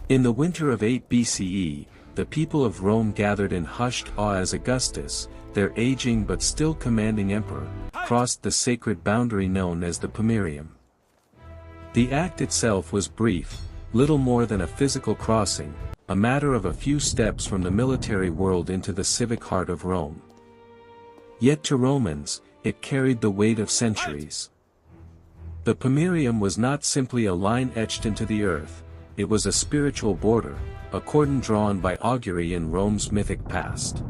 In the winter of 8 BCE, the people of Rome gathered in hushed awe as Augustus, their aging but still commanding emperor, crossed the sacred boundary known as the Pomerium. The act itself was brief, little more than a physical crossing, a matter of a few steps from the military world into the civic heart of Rome. Yet to Romans, it carried the weight of centuries. The Pomerium was not simply a line etched into the earth, it was a spiritual border, a cordon drawn by augury in Rome's mythic past.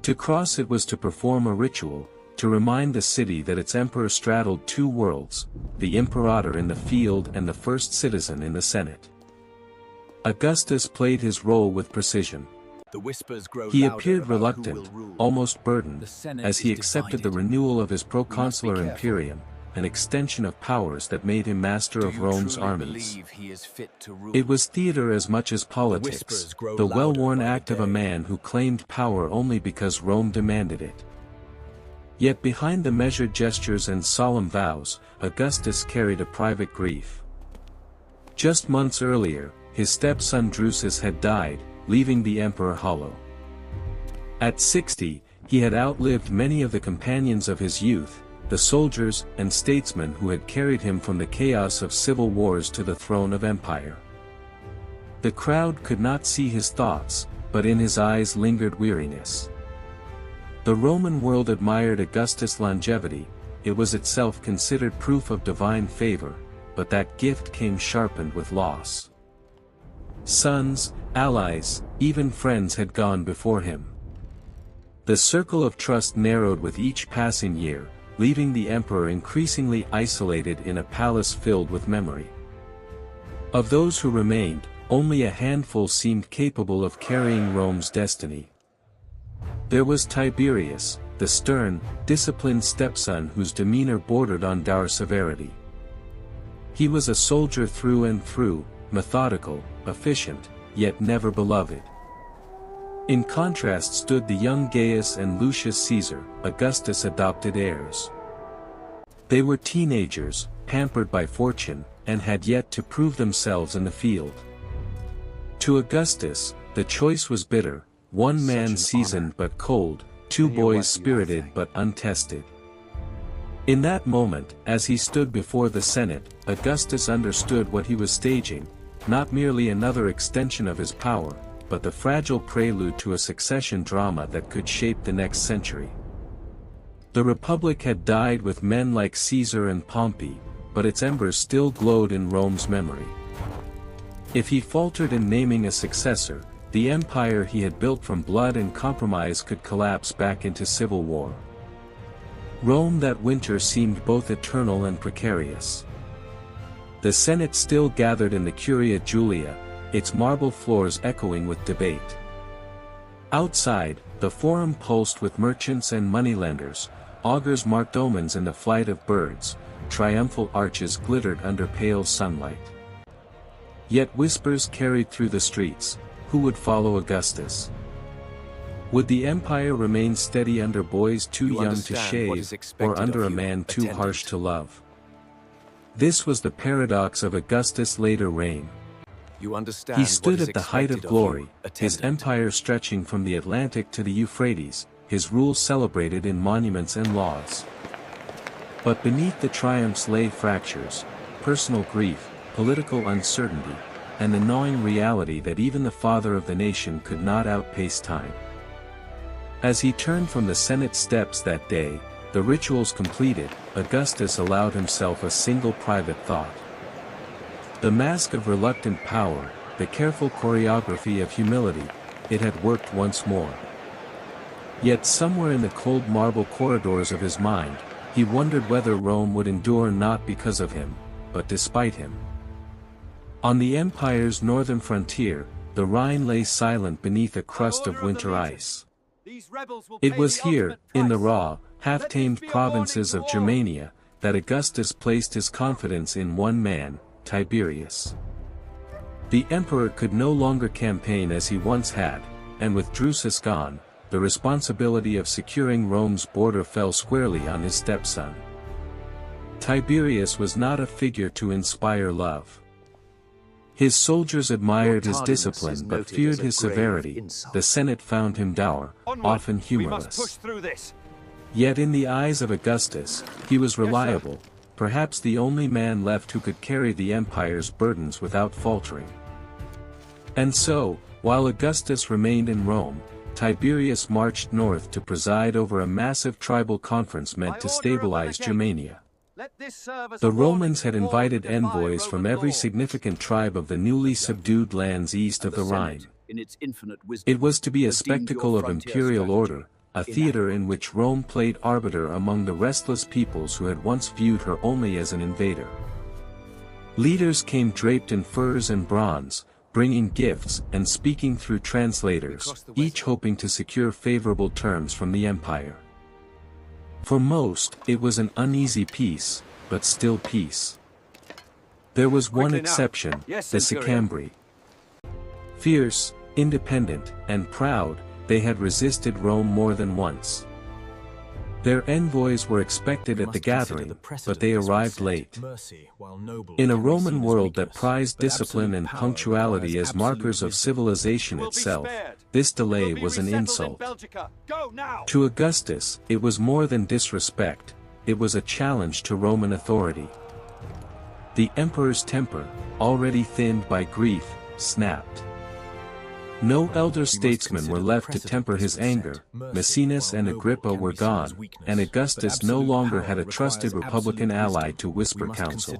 To cross it was to perform a ritual, to remind the city that its emperor straddled two worlds, the imperator in the field and the first citizen in the Senate. Augustus played his role with precision. He appeared reluctant, almost burdened, as he accepted the renewal of his proconsular imperium, an extension of powers that made him master of Rome's armies. It was theater as much as politics, the well-worn act of a man who claimed power only because Rome demanded it. Yet behind the measured gestures and solemn vows, Augustus carried a private grief. Just months earlier, his stepson Drusus had died, leaving the emperor hollow. At 60, he had outlived many of the companions of his youth, the soldiers and statesmen who had carried him from the chaos of civil wars to the throne of empire. The crowd could not see his thoughts, but in his eyes lingered weariness. The Roman world admired Augustus' longevity, it was itself considered proof of divine favor, but that gift came sharpened with loss. Sons, allies, even friends had gone before him. The circle of trust narrowed with each passing year, leaving the emperor increasingly isolated in a palace filled with memory. Of those who remained, only a handful seemed capable of carrying Rome's destiny. There was Tiberius, the stern, disciplined stepson whose demeanor bordered on dour severity. He was a soldier through and through, methodical, efficient, yet never beloved. In contrast stood the young Gaius and Lucius Caesar, Augustus' adopted heirs. They were teenagers, pampered by fortune, and had yet to prove themselves in the field. To Augustus, the choice was bitter, one man seasoned but cold, two boys spirited but untested. In that moment, as he stood before the Senate, Augustus understood what he was staging, not merely another extension of his power, but the fragile prelude to a succession drama that could shape the next century. The Republic had died with men like Caesar and Pompey, but its embers still glowed in Rome's memory. If he faltered in naming a successor, the empire he had built from blood and compromise could collapse back into civil war. Rome that winter seemed both eternal and precarious. The Senate still gathered in the Curia Julia, its marble floors echoing with debate. Outside, the forum pulsed with merchants and moneylenders, augurs marked omens in the flight of birds, triumphal arches glittered under pale sunlight. Yet whispers carried through the streets, who would follow Augustus? Would the empire remain steady under boys too young to shave, or under a man too harsh to love? This was the paradox of Augustus' later reign. He stood at the height of glory, his empire stretching from the Atlantic to the Euphrates, his rule celebrated in monuments and laws. But beneath the triumphs lay fractures, personal grief, political uncertainty, and the gnawing reality that even the father of the nation could not outpace time. As he turned from the Senate steps that day, the rituals completed, Augustus allowed himself a single private thought. The mask of reluctant power, the careful choreography of humility, it had worked once more. Yet somewhere in the cold marble corridors of his mind, he wondered whether Rome would endure not because of him, but despite him. On the empire's northern frontier, the Rhine lay silent beneath a crust of winter ice. It was here, in the raw, half-tamed provinces of Germania, that Augustus placed his confidence in one man, Tiberius. The emperor could no longer campaign as he once had, and with Drusus gone, the responsibility of securing Rome's border fell squarely on his stepson. Tiberius was not a figure to inspire love. His soldiers admired his discipline but feared his severity. The Senate found him dour, often humorless. Yet in the eyes of Augustus, he was reliable, perhaps the only man left who could carry the empire's burdens without faltering. And so, while Augustus remained in Rome, Tiberius marched north to preside over a massive tribal conference meant to stabilize Germania. The Romans had invited envoys from every significant tribe of the newly subdued lands east of the Rhine. It was to be a spectacle of imperial order, a theater in which Rome played arbiter among the restless peoples who had once viewed her only as an invader. Leaders came draped in furs and bronze, bringing gifts and speaking through translators, each hoping to secure favorable terms from the empire. For most, it was an uneasy peace, but still peace. There was one exception, the Sicambri. Fierce, independent, and proud, they had resisted Rome more than once. Their envoys were expected at the gathering, but they arrived late. In a Roman world that prized discipline and punctuality as markers of civilization itself, this delay was an insult. To Augustus, it was more than disrespect, it was a challenge to Roman authority. The emperor's temper, already thinned by grief, snapped. No elder statesmen were left to temper his anger. Maecenas and Agrippa were gone, and Augustus no longer had a trusted republican ally to whisper counsel.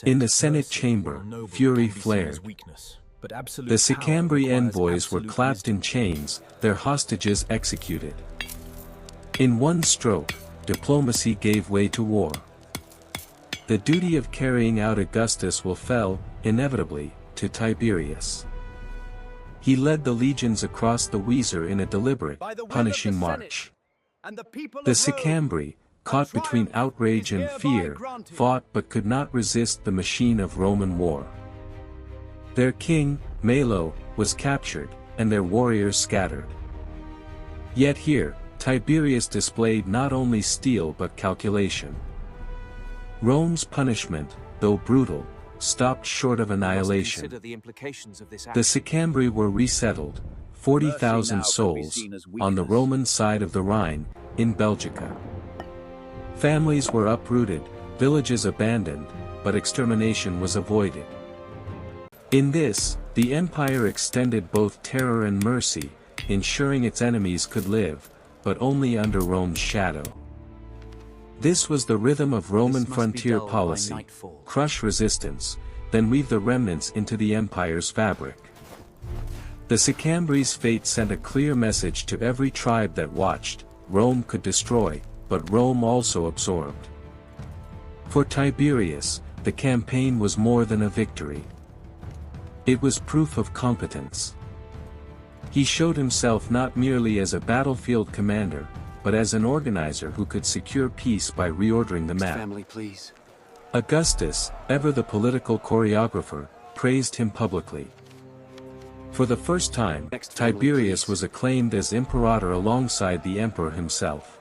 In the Senate chamber, fury flared. The Sicambri envoys were clapped in chains, their hostages executed. In one stroke, diplomacy gave way to war. The duty of carrying out Augustus will fell, inevitably, to Tiberius. He led the legions across the Weser in a deliberate, punishing march. The Sicambri, caught between outrage and fear, fought but could not resist the machine of Roman war. Their king, Melo, was captured, and their warriors scattered. Yet here, Tiberius displayed not only steel but calculation. Rome's punishment, though brutal, stopped short of annihilation. The Sicambri were resettled, 40,000 souls, on the Roman side of the Rhine, in Belgica. Families were uprooted, villages abandoned, but extermination was avoided. In this, the empire extended both terror and mercy, ensuring its enemies could live, but only under Rome's shadow. This was the rhythm of Roman frontier policy: crush resistance, then weave the remnants into the empire's fabric. The Sicambri's fate sent a clear message to every tribe that watched: Rome could destroy, but Rome also absorbed. For Tiberius, the campaign was more than a victory. It was proof of competence. He showed himself not merely as a battlefield commander, but as an organizer who could secure peace by reordering the map. Augustus, ever the political choreographer, praised him publicly. For the first time, Tiberius was acclaimed as imperator alongside the emperor himself.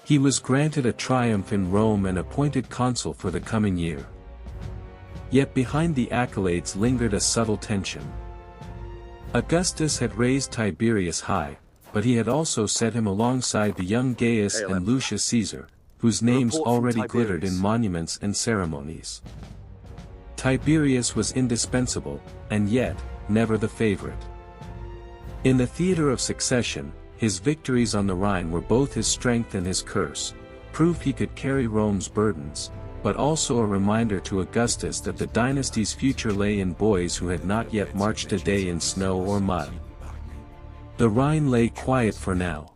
He was granted a triumph in Rome and appointed consul for the coming year. Yet behind the accolades lingered a subtle tension. Augustus had raised Tiberius high, but he had also set him alongside the young Gaius and Lucius Caesar, whose names already glittered in monuments and ceremonies. Tiberius was indispensable, and yet, never the favorite. In the theater of succession, his victories on the Rhine were both his strength and his curse, proof he could carry Rome's burdens, but also a reminder to Augustus that the dynasty's future lay in boys who had not yet marched a day in snow or mud. The Rhine lay quiet for now.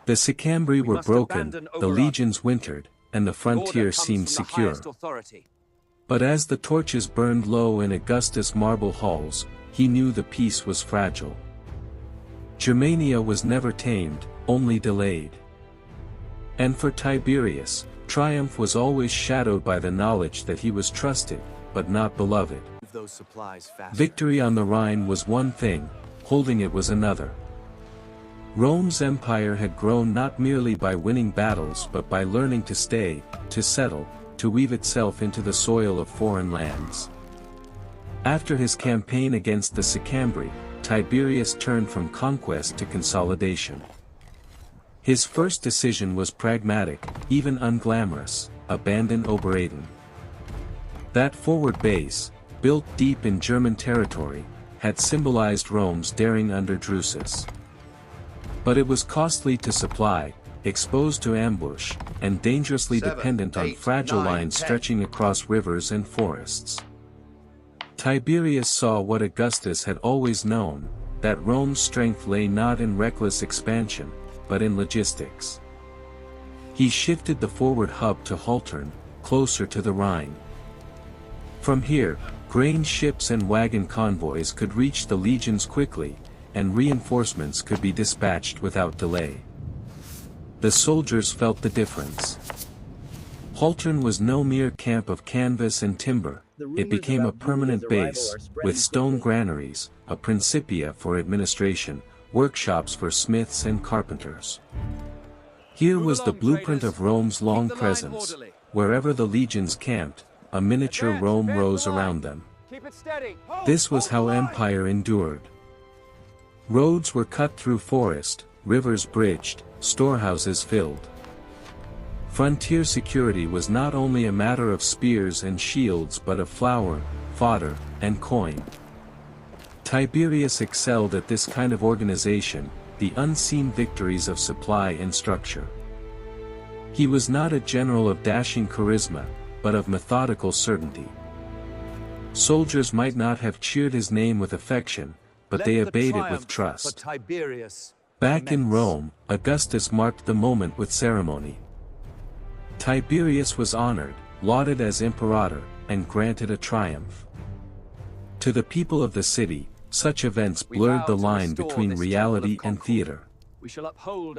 The Sicambri were broken, the legions wintered, and the frontier seemed secure. But as the torches burned low in Augustus' marble halls, he knew the peace was fragile. Germania was never tamed, only delayed. And for Tiberius, triumph was always shadowed by the knowledge that he was trusted, but not beloved. Victory on the Rhine was one thing, holding it was another. Rome's empire had grown not merely by winning battles but by learning to stay, to settle, to weave itself into the soil of foreign lands. After his campaign against the Sicambri, Tiberius turned from conquest to consolidation. His first decision was pragmatic, even unglamorous: abandon Oberayden. That forward base, built deep in German territory, had symbolized Rome's daring under Drusus. But it was costly to supply, exposed to ambush, and dangerously dependent on fragile lines stretching across rivers and forests. Tiberius saw what Augustus had always known, that Rome's strength lay not in reckless expansion, but in logistics. He shifted the forward hub to Haltern, closer to the Rhine. From here, grain ships and wagon convoys could reach the legions quickly, and reinforcements could be dispatched without delay. The soldiers felt the difference. Haltern was no mere camp of canvas and timber, it became a permanent base, with stone granaries, a principia for administration, workshops for smiths and carpenters. Here was the blueprint of Rome's long presence: wherever the legions camped, a miniature Rome rose around them. This was how empire endured. Roads were cut through forest, rivers bridged, storehouses filled. Frontier security was not only a matter of spears and shields but of flour, fodder, and coin. Tiberius excelled at this kind of organization, the unseen victories of supply and structure. He was not a general of dashing charisma, but of methodical certainty. Soldiers might not have cheered his name with affection, but they obeyed it with trust. Back in Rome, Augustus marked the moment with ceremony. Tiberius was honored, lauded as imperator, and granted a triumph. To the people of the city, such events blurred the line between reality and theater.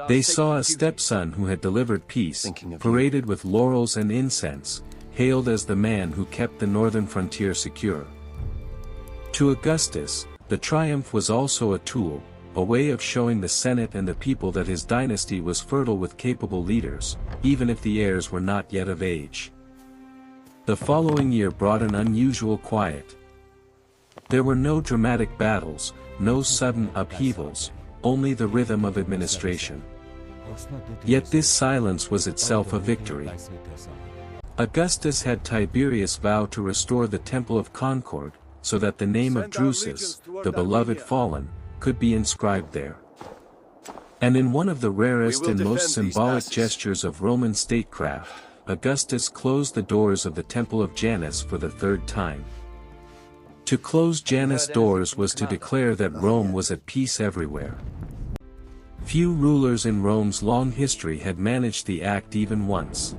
They saw a stepson who had delivered peace, paraded with laurels and incense, hailed as the man who kept the northern frontier secure. To Augustus, the triumph was also a tool, a way of showing the Senate and the people that his dynasty was fertile with capable leaders, even if the heirs were not yet of age. The following year brought an unusual quiet. There were no dramatic battles, no sudden upheavals, only the rhythm of administration. Yet this silence was itself a victory. Augustus had Tiberius vow to restore the Temple of Concord, so that the name of Drusus, the beloved fallen, could be inscribed there. And in one of the rarest and most symbolic gestures of Roman statecraft, Augustus closed the doors of the Temple of Janus for the third time. To close Janus' doors was to declare that Rome was at peace everywhere. Few rulers in Rome's long history had managed the act even once.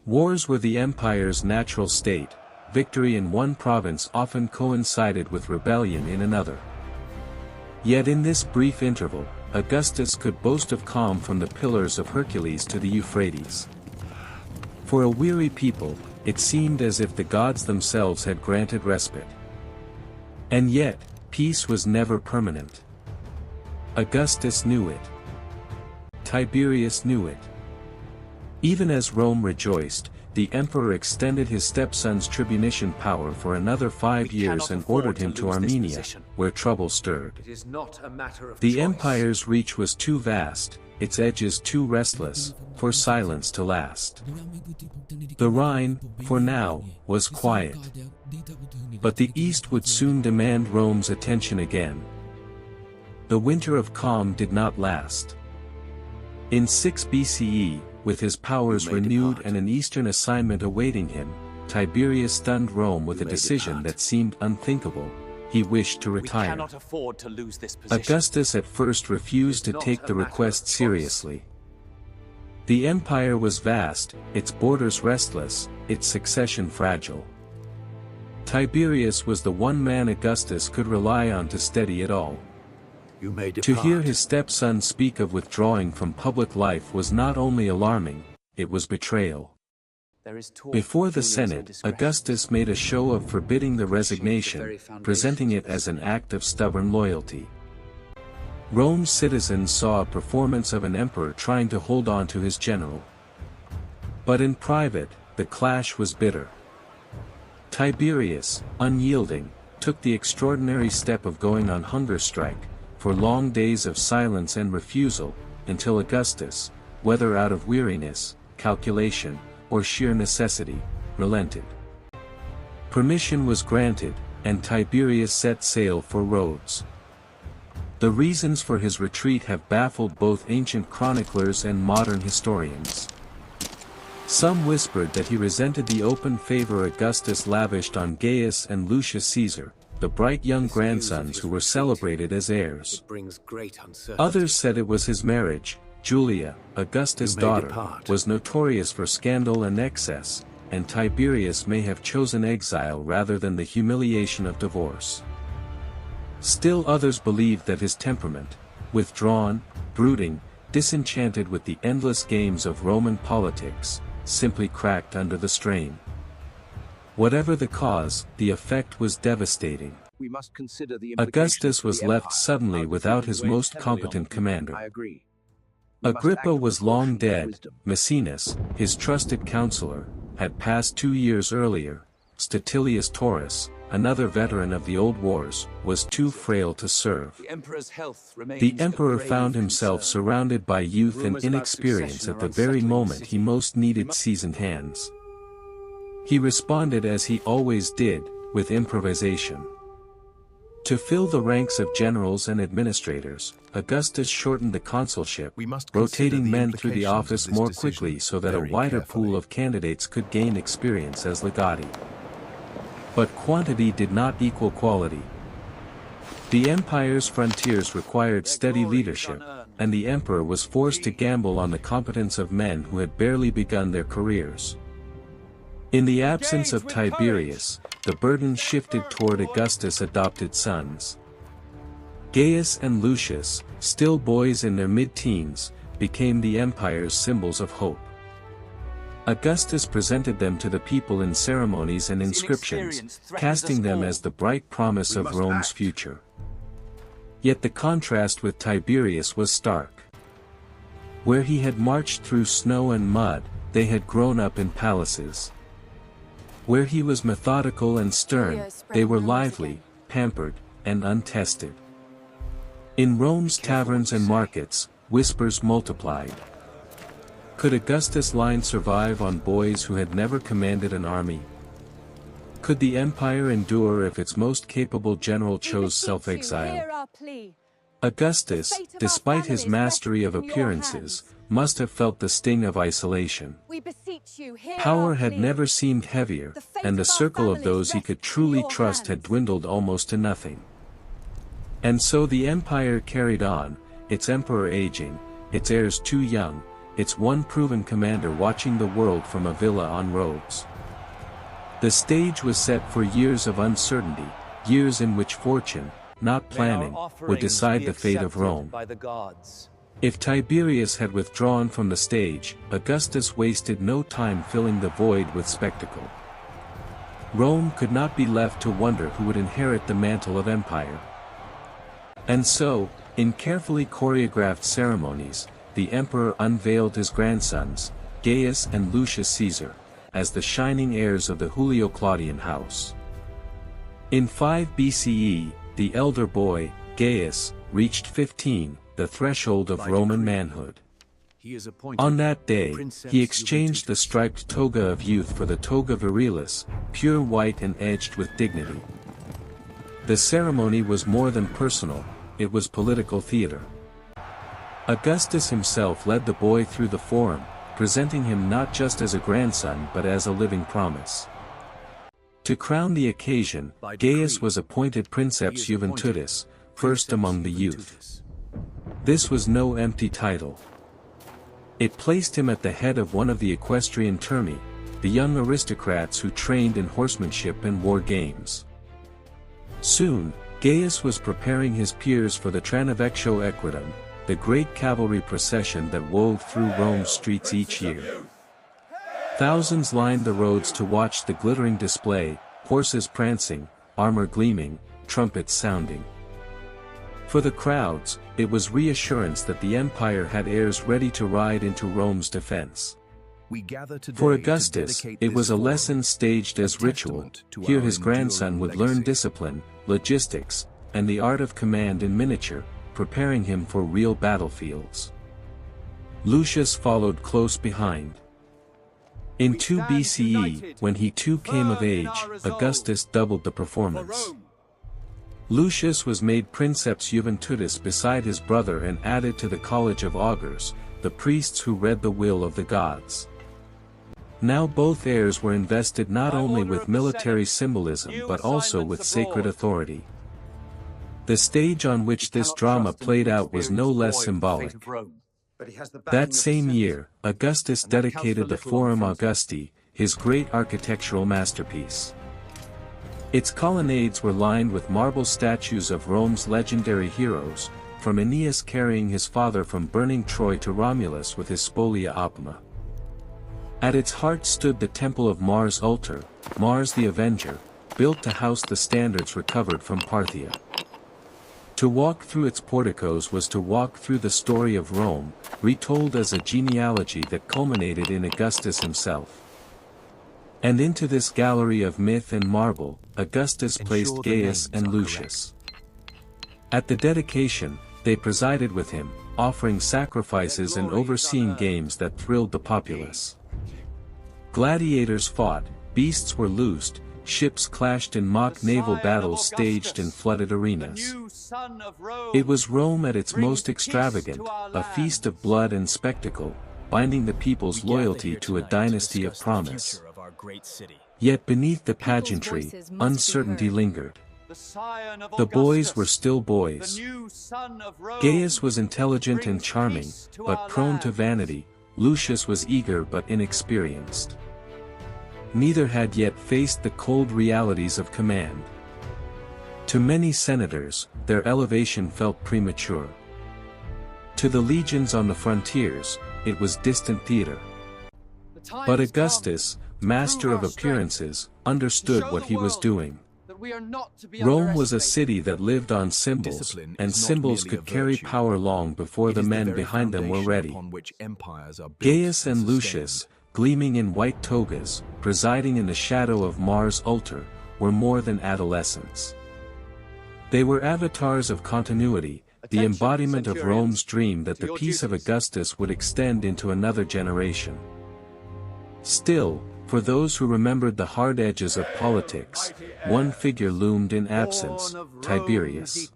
Wars were the empire's natural state, victory in one province often coincided with rebellion in another. Yet in this brief interval, Augustus could boast of calm from the Pillars of Hercules to the Euphrates. For a weary people, it seemed as if the gods themselves had granted respite. And yet, peace was never permanent. Augustus knew it. Tiberius knew it. Even as Rome rejoiced, the emperor extended his stepson's tribunician power for another 5 years and ordered him to Armenia, where trouble stirred. The empire's reach was too vast, its edges too restless, for silence to last. The Rhine, for now, was quiet. But the East would soon demand Rome's attention again. The winter of calm did not last. In 6 BCE, with his powers renewed and an eastern assignment awaiting him, Tiberius stunned Rome with a decision that seemed unthinkable: he wished to retire. Augustus at first refused to take the request seriously. The empire was vast, its borders restless, its succession fragile. Tiberius was the one man Augustus could rely on to steady it all. To hear his stepson speak of withdrawing from public life was not only alarming, it was betrayal. Before the Senate, Augustus made a show of forbidding the resignation, presenting it as an act of stubborn loyalty. Rome's citizens saw a performance of an emperor trying to hold on to his general. But in private, the clash was bitter. Tiberius, unyielding, took the extraordinary step of going on hunger strike, for long days of silence and refusal, until Augustus, whether out of weariness, calculation, or sheer necessity, relented. Permission was granted, and Tiberius set sail for Rhodes. The reasons for his retreat have baffled both ancient chroniclers and modern historians. Some whispered that he resented the open favor Augustus lavished on Gaius and Lucius Caesar, the bright young grandsons who were celebrated as heirs. Others said it was his marriage. Julia, Augustus' daughter, was notorious for scandal and excess, and Tiberius may have chosen exile rather than the humiliation of divorce. Still others believed that his temperament, withdrawn, brooding, disenchanted with the endless games of Roman politics, simply cracked under the strain. Whatever the cause, the effect was devastating. Augustus was left suddenly without his most competent commander. Agrippa was long dead. Maecenas, his trusted counselor, had passed 2 years earlier. Statilius Taurus, another veteran of the old wars, was too frail to serve. The emperor found himself surrounded by youth and inexperience at the very moment he most needed seasoned hands. He responded as he always did, with improvisation. To fill the ranks of generals and administrators, Augustus shortened the consulship, rotating men through the office more quickly so that a wider pool of candidates could gain experience as legati. But quantity did not equal quality. The empire's frontiers required steady leadership, and the emperor was forced to gamble on the competence of men who had barely begun their careers. In the absence of Tiberius, the burden shifted toward Augustus' adopted sons. Gaius and Lucius, still boys in their mid-teens, became the empire's symbols of hope. Augustus presented them to the people in ceremonies and inscriptions, casting them as the bright promise of Rome's future. Yet the contrast with Tiberius was stark. Where he had marched through snow and mud, they had grown up in palaces. Where he was methodical and stern, they were lively, pampered, and untested. In Rome's taverns and markets, whispers multiplied. Could Augustus' line survive on boys who had never commanded an army? Could the empire endure if its most capable general chose self-exile? Augustus, despite his mastery of appearances, must have felt the sting of isolation. Power had never seemed heavier, and the circle of those he could truly trust had dwindled almost to nothing. And so the empire carried on, its emperor aging, its heirs too young, its one proven commander watching the world from a villa on Rhodes. The stage was set for years of uncertainty, years in which fortune, not planning, would decide the fate of Rome. If Tiberius had withdrawn from the stage, Augustus wasted no time filling the void with spectacle. Rome could not be left to wonder who would inherit the mantle of empire. And so, in carefully choreographed ceremonies, the emperor unveiled his grandsons, Gaius and Lucius Caesar, as the shining heirs of the Julio-Claudian house. In 5 BCE, the elder boy, Gaius, reached 15, the threshold of Roman manhood. On that day, he exchanged the striped toga of youth for the toga virilis, pure white and edged with dignity. The ceremony was more than personal, it was political theater. Augustus himself led the boy through the forum, presenting him not just as a grandson but as a living promise. To crown the occasion, Gaius was appointed princeps juventutis, first among the youth. This was no empty title. It placed him at the head of one of the equestrian turmi, the young aristocrats who trained in horsemanship and war games. Soon, Gaius was preparing his peers for the Tranavectio Equitum, the great cavalry procession that wove through Rome's streets each year. Thousands lined the roads to watch the glittering display, horses prancing, armor gleaming, trumpets sounding. For the crowds, it was reassurance that the empire had heirs ready to ride into Rome's defense. For Augustus, it was a lesson staged as ritual. Here his grandson would learn discipline, logistics, and the art of command in miniature, preparing him for real battlefields. Lucius followed close behind. In 2 BCE, when he too came of age, Augustus doubled the performance. Lucius was made princeps juventutis beside his brother and added to the college of augurs, the priests who read the will of the gods. Now both heirs were invested not only with military symbolism but also with sacred authority. The stage on which this drama played out was no less symbolic. That same year, Augustus dedicated the Forum Augusti, his great architectural masterpiece. Its colonnades were lined with marble statues of Rome's legendary heroes, from Aeneas carrying his father from burning Troy to Romulus with his spolia opima. At its heart stood the temple of Mars Ultor, Mars the Avenger, built to house the standards recovered from Parthia. To walk through its porticos was to walk through the story of Rome, retold as a genealogy that culminated in Augustus himself. And into this gallery of myth and marble, Augustus placed Gaius and Lucius. At the dedication, they presided with him, offering sacrifices and overseeing games that thrilled the populace. Gladiators fought, beasts were loosed, ships clashed in mock naval battles staged in flooded arenas. It was Rome at its most extravagant, a feast of blood and spectacle, binding the people's loyalty to a dynasty of promise. Yet beneath the pageantry, uncertainty lingered. The boys were still boys. Gaius was intelligent and charming, but prone to vanity. Lucius was eager but inexperienced. Neither had yet faced the cold realities of command. To many senators, their elevation felt premature. To the legions on the frontiers, it was distant theater. But Augustus, master of appearances, understood what he was doing. Rome was a city that lived on symbols, and symbols could carry power long before the men behind them were ready. Gaius and Lucius, gleaming in white togas, presiding in the shadow of Mars Ultor, were more than adolescents. They were avatars of continuity, the embodiment of Rome's dream that the peace of Augustus would extend into another generation. Still, for those who remembered the hard edges of politics, one figure loomed in absence, Tiberius.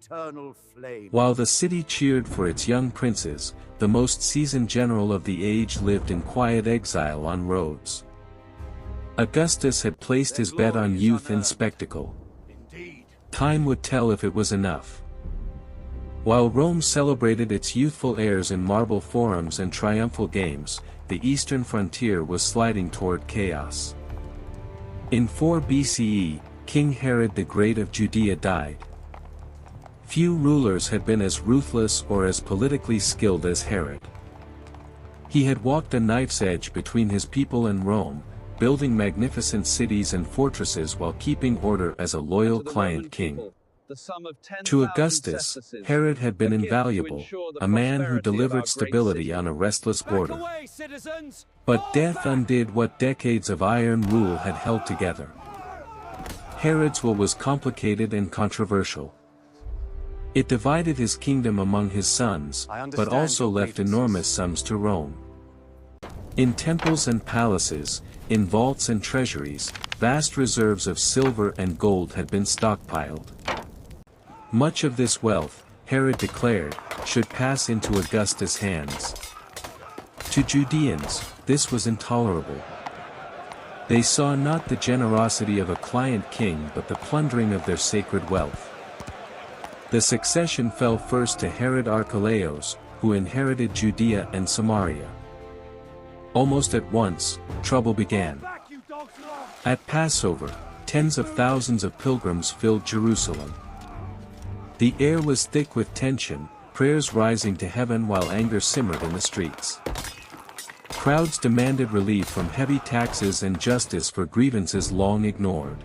While the city cheered for its young princes, the most seasoned general of the age lived in quiet exile on Rhodes. Augustus had placed his bet on youth and spectacle. Time would tell if it was enough. While Rome celebrated its youthful heirs in marble forums and triumphal games, the eastern frontier was sliding toward chaos. In 4 BCE, King Herod the Great of Judea died. Few rulers had been as ruthless or as politically skilled as Herod. He had walked a knife's edge between his people and Rome, building magnificent cities and fortresses while keeping order as a loyal client king. To Augustus, Herod had been invaluable, a man who delivered stability on a restless border. But death undid what decades of iron rule had held together. Herod's will was complicated and controversial. It divided his kingdom among his sons, but also left enormous sums to Rome. In temples and palaces, in vaults and treasuries, vast reserves of silver and gold had been stockpiled. Much of this wealth, Herod declared, should pass into Augustus' hands. To Judeans, this was intolerable. They saw not the generosity of a client king but the plundering of their sacred wealth. The succession fell first to Herod Archelaus, who inherited Judea and Samaria. Almost at once, trouble began. At Passover, tens of thousands of pilgrims filled Jerusalem. The air was thick with tension, prayers rising to heaven while anger simmered in the streets. Crowds demanded relief from heavy taxes and justice for grievances long ignored.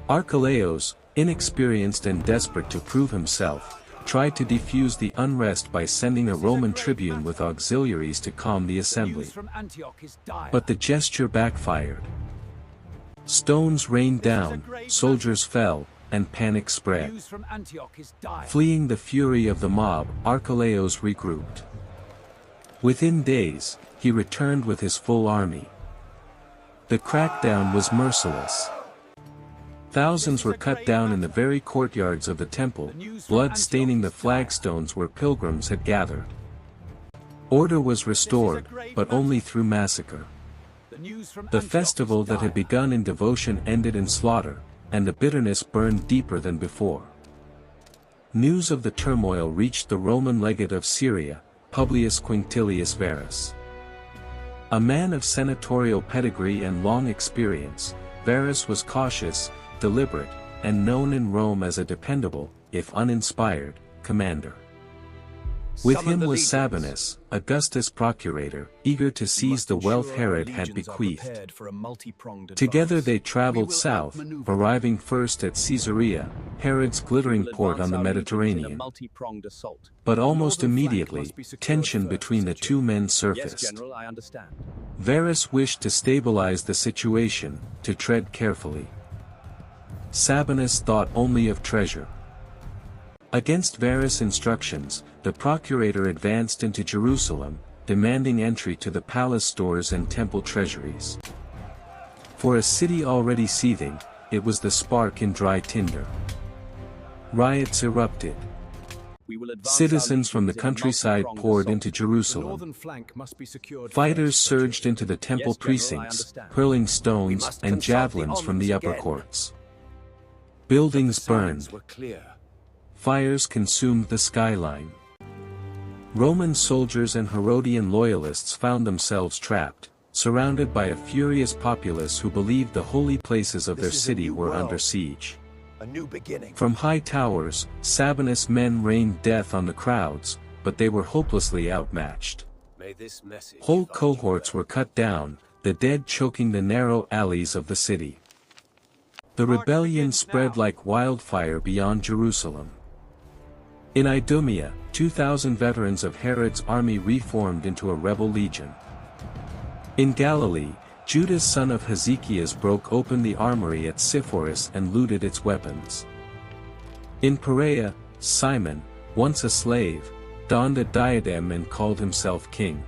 Archelaus, inexperienced and desperate to prove himself, tried to defuse the unrest by sending a Roman tribune with auxiliaries to calm the assembly. But the gesture backfired. Stones rained down, soldiers fell, and panic spread. Fleeing the fury of the mob, Archelaus regrouped. Within days, he returned with his full army. The crackdown was merciless. Thousands were cut down in the very courtyards of the temple, blood staining the flagstones where pilgrims had gathered. Order was restored, but only through massacre. The festival that had begun in devotion ended in slaughter, and the bitterness burned deeper than before. News of the turmoil reached the Roman legate of Syria, Publius Quinctilius Varus. A man of senatorial pedigree and long experience, Varus was cautious, deliberate, and known in Rome as a dependable, if uninspired, commander. With him was Sabinus, Augustus' procurator, eager to seize the wealth Herod had bequeathed. Together they traveled south, arriving first at Caesarea, Herod's glittering port on the Mediterranean. But almost immediately, tension between the two men surfaced. Varus wished to stabilize the situation, to tread carefully. Sabinus thought only of treasure. Against Varus' instructions, the procurator advanced into Jerusalem, demanding entry to the palace stores and temple treasuries. For a city already seething, it was the spark in dry tinder. Riots erupted. Citizens from the countryside poured into Jerusalem. Fighters surged into the temple precincts, hurling stones and javelins from the upper courts. Buildings burned. Fires consumed the skyline. Roman soldiers and Herodian loyalists found themselves trapped, surrounded by a furious populace who believed the holy places of their city were under siege. From high towers, Sabinus' men rained death on the crowds, but they were hopelessly outmatched. Whole cohorts were cut down, the dead choking the narrow alleys of the city. The rebellion spread like wildfire beyond Jerusalem. In Idumea, 2,000 veterans of Herod's army reformed into a rebel legion. In Galilee, Judas son of Hezekias broke open the armory at Sepphoris and looted its weapons. In Perea, Simon, once a slave, donned a diadem and called himself king.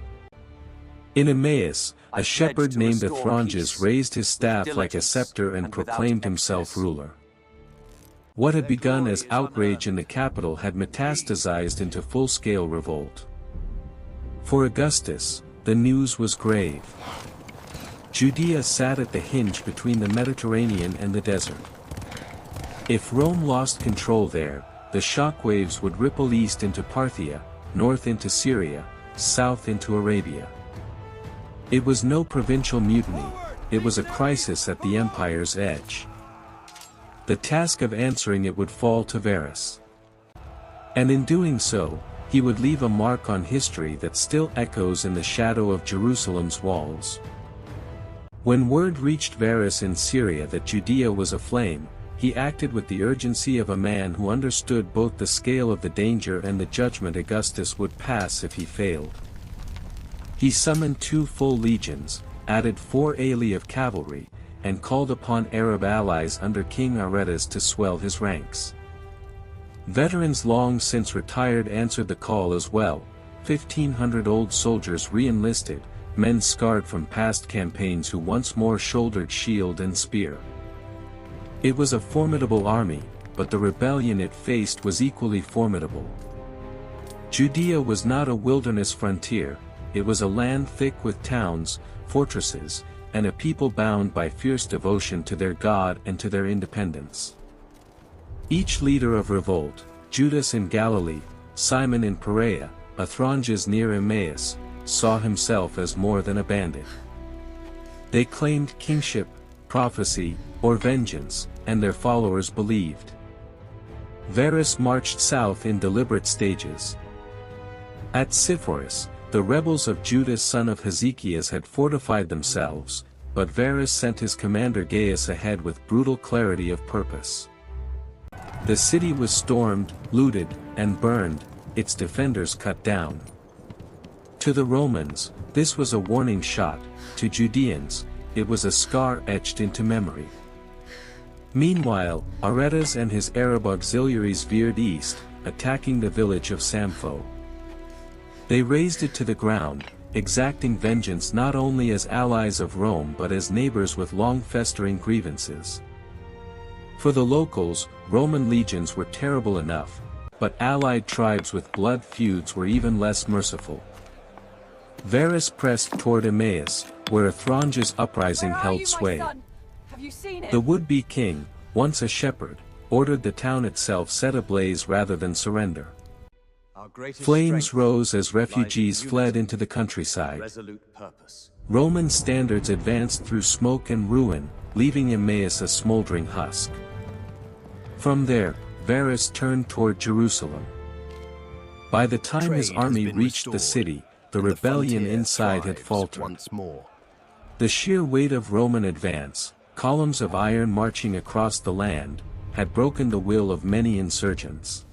In Emmaus, a shepherd named Athronges raised his staff like a scepter and proclaimed himself ruler. What had begun as outrage in the capital had metastasized into full-scale revolt. For Augustus, the news was grave. Judea sat at the hinge between the Mediterranean and the desert. If Rome lost control there, the shockwaves would ripple east into Parthia, north into Syria, south into Arabia. It was no provincial mutiny, it was a crisis at the empire's edge. The task of answering it would fall to Varus. And in doing so, he would leave a mark on history that still echoes in the shadow of Jerusalem's walls. When word reached Varus in Syria that Judea was aflame, he acted with the urgency of a man who understood both the scale of the danger and the judgment Augustus would pass if he failed. He summoned 2 full legions, added 4 aeli of cavalry, and called upon Arab allies under King Aretas to swell his ranks. Veterans long since retired answered the call as well, 1,500 old soldiers re-enlisted, men scarred from past campaigns who once more shouldered shield and spear. It was a formidable army, but the rebellion it faced was equally formidable. Judea was not a wilderness frontier, it was a land thick with towns, fortresses, and a people bound by fierce devotion to their God and to their independence. Each leader of revolt, Judas in Galilee, Simon in Perea, Athronges near Emmaus, saw himself as more than a bandit. They claimed kingship, prophecy, or vengeance, and their followers believed. Varus marched south in deliberate stages. At Sepphoris, the rebels of Judas son of Hezekias had fortified themselves, but Varus sent his commander Gaius ahead with brutal clarity of purpose. The city was stormed, looted, and burned, its defenders cut down. To the Romans, this was a warning shot; to Judeans, it was a scar etched into memory. Meanwhile, Aretas and his Arab auxiliaries veered east, attacking the village of Sampho. They razed it to the ground, exacting vengeance not only as allies of Rome but as neighbors with long-festering grievances. For the locals, Roman legions were terrible enough, but allied tribes with blood feuds were even less merciful. Varus pressed toward Emmaus, where a Thronges uprising held sway. The would-be king, once a shepherd, ordered the town itself set ablaze rather than surrender. Flames rose as refugees fled into the countryside. Roman standards advanced through smoke and ruin, leaving Emmaus a smoldering husk. From there, Varus turned toward Jerusalem. By the time his army reached the city, the rebellion inside had faltered. The sheer weight of Roman advance, columns of iron marching across the land, had broken the will of many insurgents.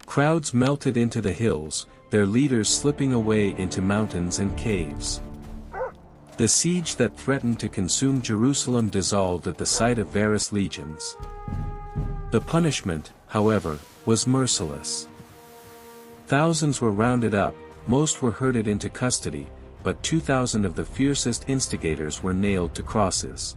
Crowds melted into the hills, their leaders slipping away into mountains and caves. The siege that threatened to consume Jerusalem dissolved at the sight of Varus' legions. The punishment, however, was merciless. Thousands were rounded up, most were herded into custody, but 2,000 of the fiercest instigators were nailed to crosses.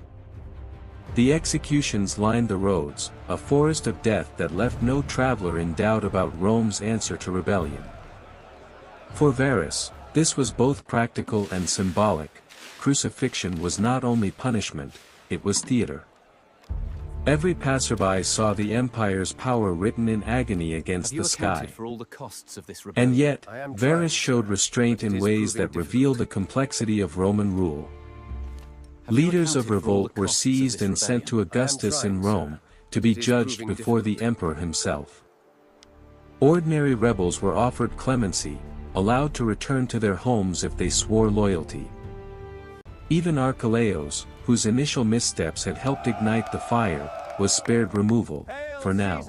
The executions lined the roads, a forest of death that left no traveler in doubt about Rome's answer to rebellion. For Varus, this was both practical and symbolic. Crucifixion was not only punishment, it was theater. Every passerby saw the empire's power written in agony against the sky. And yet, Varus showed restraint in ways that reveal the complexity of Roman rule. Leaders of revolt were seized and sent to Augustus in Rome, to be judged before the emperor himself. Ordinary rebels were offered clemency, allowed to return to their homes if they swore loyalty. Even Archelaus, whose initial missteps had helped ignite the fire, was spared removal, for now.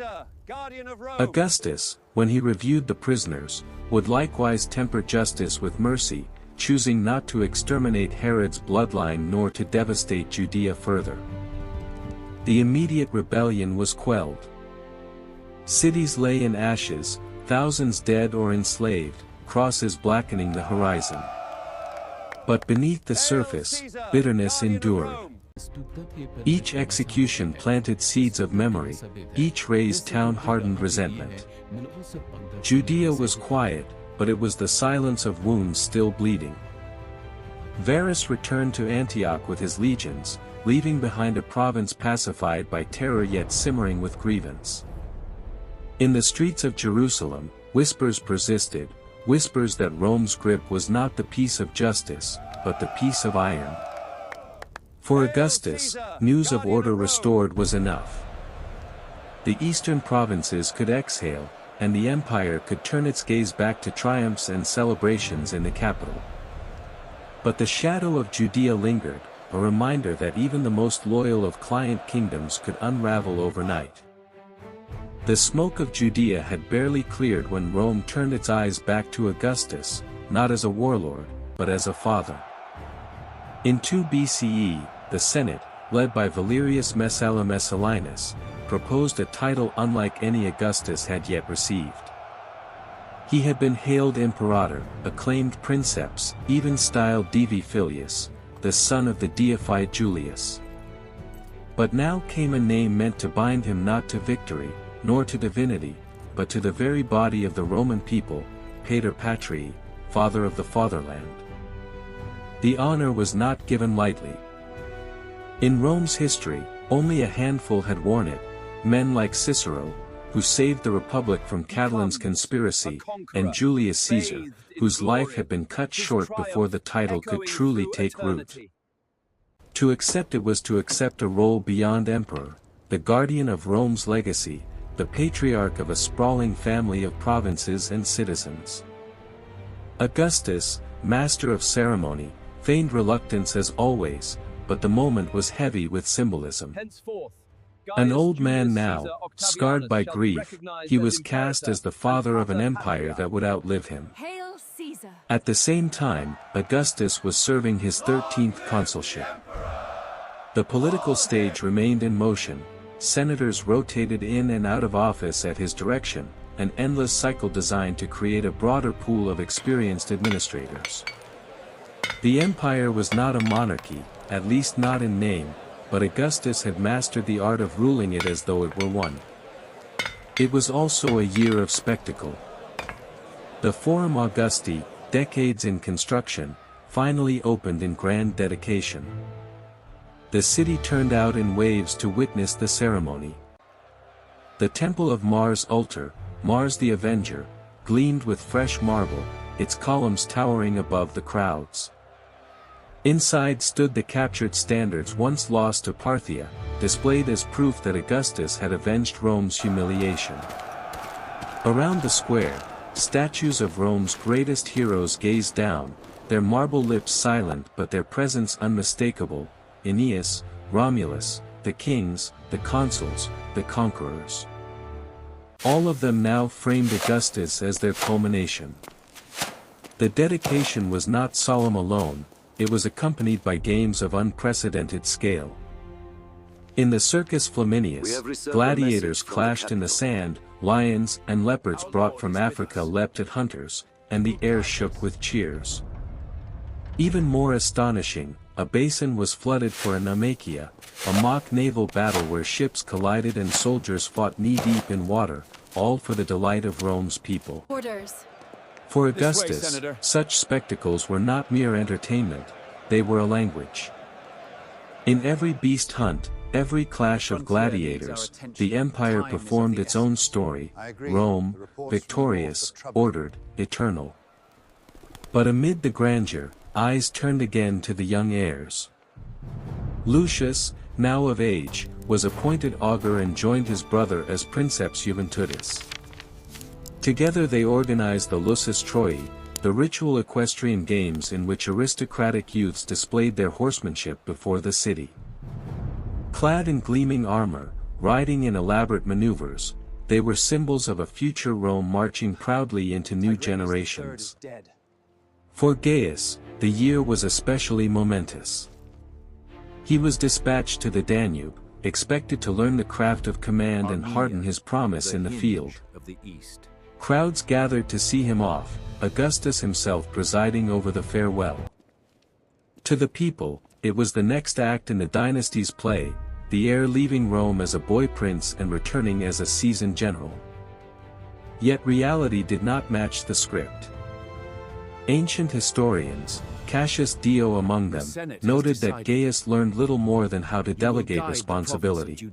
Augustus, when he reviewed the prisoners, would likewise temper justice with mercy, choosing not to exterminate Herod's bloodline nor to devastate Judea further. The immediate rebellion was quelled. Cities lay in ashes, thousands dead or enslaved, crosses blackening the horizon. But beneath the surface, bitterness endured. Each execution planted seeds of memory, each raised town-hardened resentment. Judea was quiet, but it was the silence of wounds still bleeding. Varus returned to Antioch with his legions, leaving behind a province pacified by terror yet simmering with grievance. In the streets of Jerusalem, whispers persisted, whispers that Rome's grip was not the peace of justice, but the peace of iron. For Augustus, news of order restored was enough. The eastern provinces could exhale, and the empire could turn its gaze back to triumphs and celebrations in the capital. But the shadow of Judea lingered, a reminder that even the most loyal of client kingdoms could unravel overnight. The smoke of Judea had barely cleared when Rome turned its eyes back to Augustus, not as a warlord, but as a father. In 2 BCE, the Senate, led by Valerius Messala Messallinus, proposed a title unlike any Augustus had yet received. He had been hailed imperator, acclaimed princeps, even styled divi filius, the son of the deified Julius. But now came a name meant to bind him not to victory, nor to divinity, but to the very body of the Roman people, Pater Patrii, father of the fatherland. The honor was not given lightly. In Rome's history, only a handful had worn it, men like Cicero, who saved the Republic from Catilin's conspiracy, and Julius Caesar, whose life had been cut short before the title could truly take root. To accept it was to accept a role beyond emperor, the guardian of Rome's legacy, the patriarch of a sprawling family of provinces and citizens. Augustus, master of ceremony, feigned reluctance as always, but the moment was heavy with symbolism. Henceforth, An old man now, scarred by grief, he was cast as the father of an empire that would outlive him. Hail Caesar! At the same time, Augustus was serving his 13th consulship. The political stage remained in motion, senators rotated in and out of office at his direction, an endless cycle designed to create a broader pool of experienced administrators. The empire was not a monarchy, at least not in name, but Augustus had mastered the art of ruling it as though it were one. It was also a year of spectacle. The Forum Augusti, decades in construction, finally opened in grand dedication. The city turned out in waves to witness the ceremony. The temple of Mars Ultor, Mars the Avenger, gleamed with fresh marble, its columns towering above the crowds. Inside stood the captured standards once lost to Parthia, displayed as proof that Augustus had avenged Rome's humiliation. Around the square, statues of Rome's greatest heroes gazed down, their marble lips silent but their presence unmistakable: Aeneas, Romulus, the kings, the consuls, the conquerors. All of them now framed Augustus as their culmination. The dedication was not solemn alone, it was accompanied by games of unprecedented scale. In the Circus Flaminius, gladiators clashed in the sand, lions and leopards brought from Africa leapt at hunters, and the air shook with cheers. Even more astonishing, a basin was flooded for a naumachia, a mock naval battle where ships collided and soldiers fought knee-deep in water, all for the delight of Rome's people. Orders. For Augustus, such spectacles were not mere entertainment, they were a language. In every beast hunt, every clash of gladiators, the empire performed its own story: Rome, victorious, ordered, eternal. But amid the grandeur, eyes turned again to the young heirs. Lucius, now of age, was appointed augur and joined his brother as princeps juventudis. Together they organized the Lusus Troii, the ritual equestrian games in which aristocratic youths displayed their horsemanship before the city. Clad in gleaming armor, riding in elaborate maneuvers, they were symbols of a future Rome marching proudly into new generations. For Gaius, the year was especially momentous. He was dispatched to the Danube, expected to learn the craft of command and harden his promise in the field. Crowds gathered to see him off, Augustus himself presiding over the farewell. To the people, it was the next act in the dynasty's play, the heir leaving Rome as a boy prince and returning as a seasoned general. Yet reality did not match the script. Ancient historians, Cassius Dio among them, noted that Gaius learned little more than how to delegate responsibility.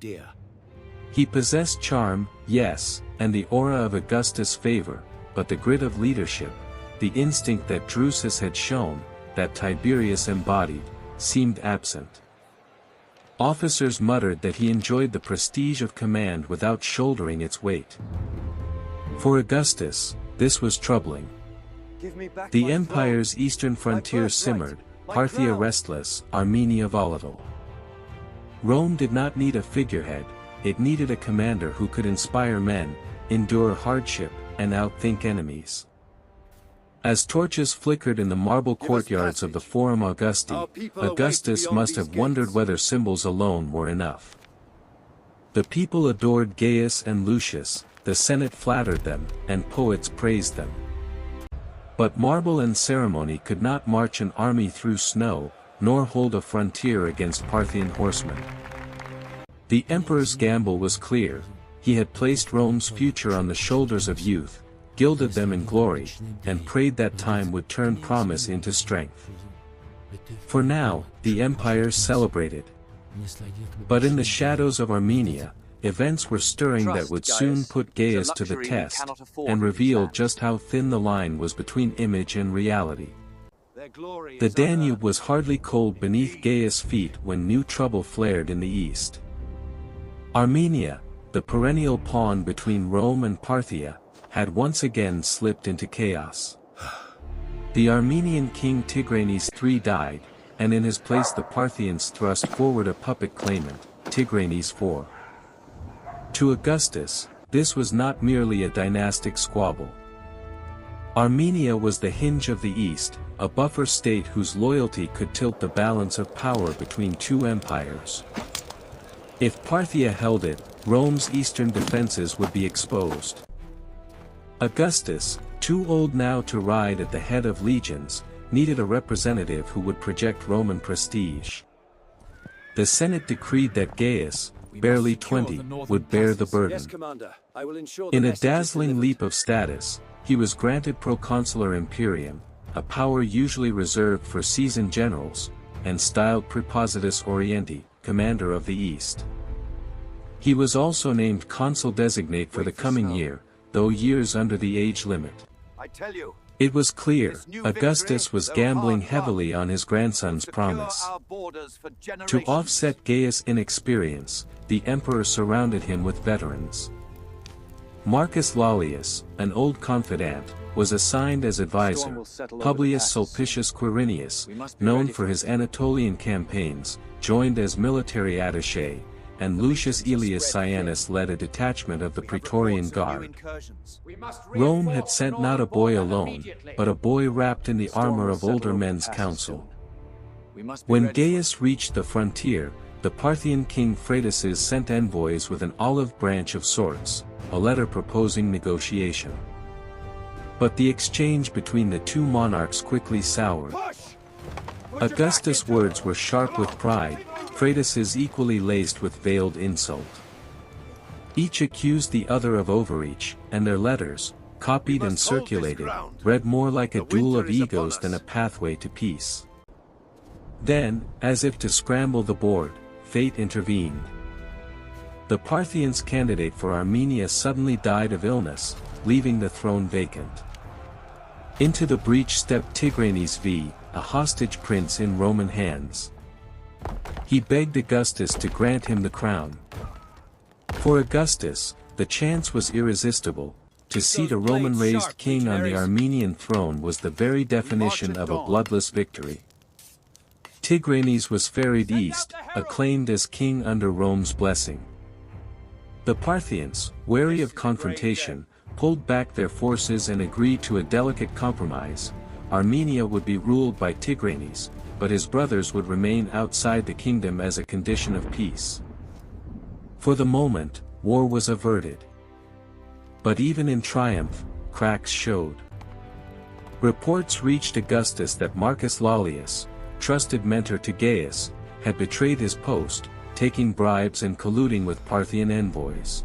He possessed charm, yes, and the aura of Augustus' favor, but the grit of leadership, the instinct that Drusus had shown, that Tiberius embodied, seemed absent. Officers muttered that he enjoyed the prestige of command without shouldering its weight. For Augustus, this was troubling. The empire's eastern frontier simmered, Parthia restless, Armenia volatile. Rome did not need a figurehead, it needed a commander who could inspire men, endure hardship, and outthink enemies. As torches flickered in the marble courtyards of the Forum Augusti, Augustus must have wondered whether symbols alone were enough. The people adored Gaius and Lucius, the Senate flattered them, and poets praised them. But marble and ceremony could not march an army through snow, nor hold a frontier against Parthian horsemen. The emperor's gamble was clear: he had placed Rome's future on the shoulders of youth, gilded them in glory, and prayed that time would turn promise into strength. For now, the empire celebrated. But in the shadows of Armenia, events were stirring that would soon put Gaius to the test, and reveal just how thin the line was between image and reality. The Danube was hardly cold beneath Gaius' feet when new trouble flared in the east. Armenia, the perennial pawn between Rome and Parthia, had once again slipped into chaos. The Armenian king Tigranes III died, and in his place the Parthians thrust forward a puppet claimant, Tigranes IV. To Augustus, this was not merely a dynastic squabble. Armenia was the hinge of the East, a buffer state whose loyalty could tilt the balance of power between two empires. If Parthia held it, Rome's eastern defenses would be exposed. Augustus, too old now to ride at the head of legions, needed a representative who would project Roman prestige. The Senate decreed that Gaius, barely 20, would bear the burden. Yes, Commander. I will ensure In a dazzling leap of status, he was granted proconsular imperium, a power usually reserved for seasoned generals, and styled Praepositus Orienti, commander of the East. He was also named consul designate for the coming year, though years under the age limit. I tell you, it was clear, Augustus was gambling heavily on his grandson's promise. To offset Gaius' inexperience, the emperor surrounded him with veterans. Marcus Lollius, an old confidant, was assigned as advisor. Publius Sulpicius Quirinius, known for his Anatolian campaigns, joined as military attaché, and Lucius Aelius Cyanus led a detachment of the Praetorian Guard. Rome had sent not a boy alone, but a boy wrapped in the armor of older men's counsel. When Gaius reached the frontier, the Parthian king Phraates sent envoys with an olive branch of sorts, a letter proposing negotiation. But the exchange between the two monarchs quickly soured. Augustus' words were sharp with pride, Phraates' equally laced with veiled insult. Each accused the other of overreach, and their letters, copied and circulated, read more like a duel of egos than a pathway to peace. Then, as if to scramble the board, fate intervened. The Parthians' candidate for Armenia suddenly died of illness, leaving the throne vacant. Into the breach stepped Tigranes V, a hostage prince in Roman hands. He begged Augustus to grant him the crown. For Augustus, the chance was irresistible. To seat a Roman-raised king on the Armenian throne was the very definition of a bloodless victory. Tigranes was ferried east, acclaimed as king under Rome's blessing. The Parthians, wary of confrontation, pulled back their forces and agreed to a delicate compromise. Armenia would be ruled by Tigranes, but his brothers would remain outside the kingdom as a condition of peace. For the moment, war was averted. But even in triumph, cracks showed. Reports reached Augustus that Marcus Lollius, trusted mentor to Gaius, had betrayed his post, taking bribes and colluding with Parthian envoys.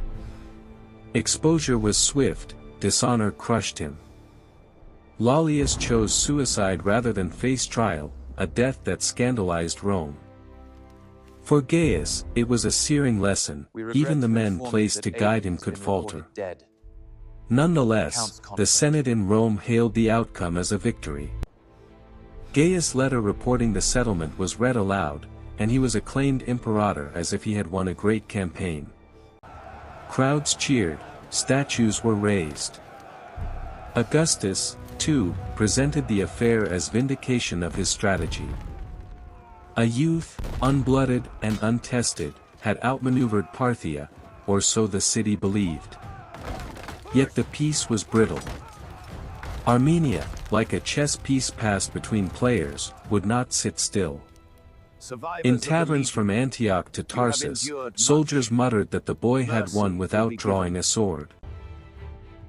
Exposure was swift, dishonor crushed him. Lollius chose suicide rather than face trial, a death that scandalized Rome. For Gaius, it was a searing lesson, even the men placed to guide him could falter. Nonetheless, the Senate in Rome hailed the outcome as a victory. Gaius' letter reporting the settlement was read aloud, and he was acclaimed imperator as if he had won a great campaign. Crowds cheered, statues were raised. Augustus, too, presented the affair as vindication of his strategy. A youth, unblooded and untested, had outmaneuvered Parthia, or so the city believed. Yet the peace was brittle. Armenia, like a chess piece passed between players, would not sit still. In taverns from Antioch to Tarsus, soldiers muttered that the boy had won without drawing a sword.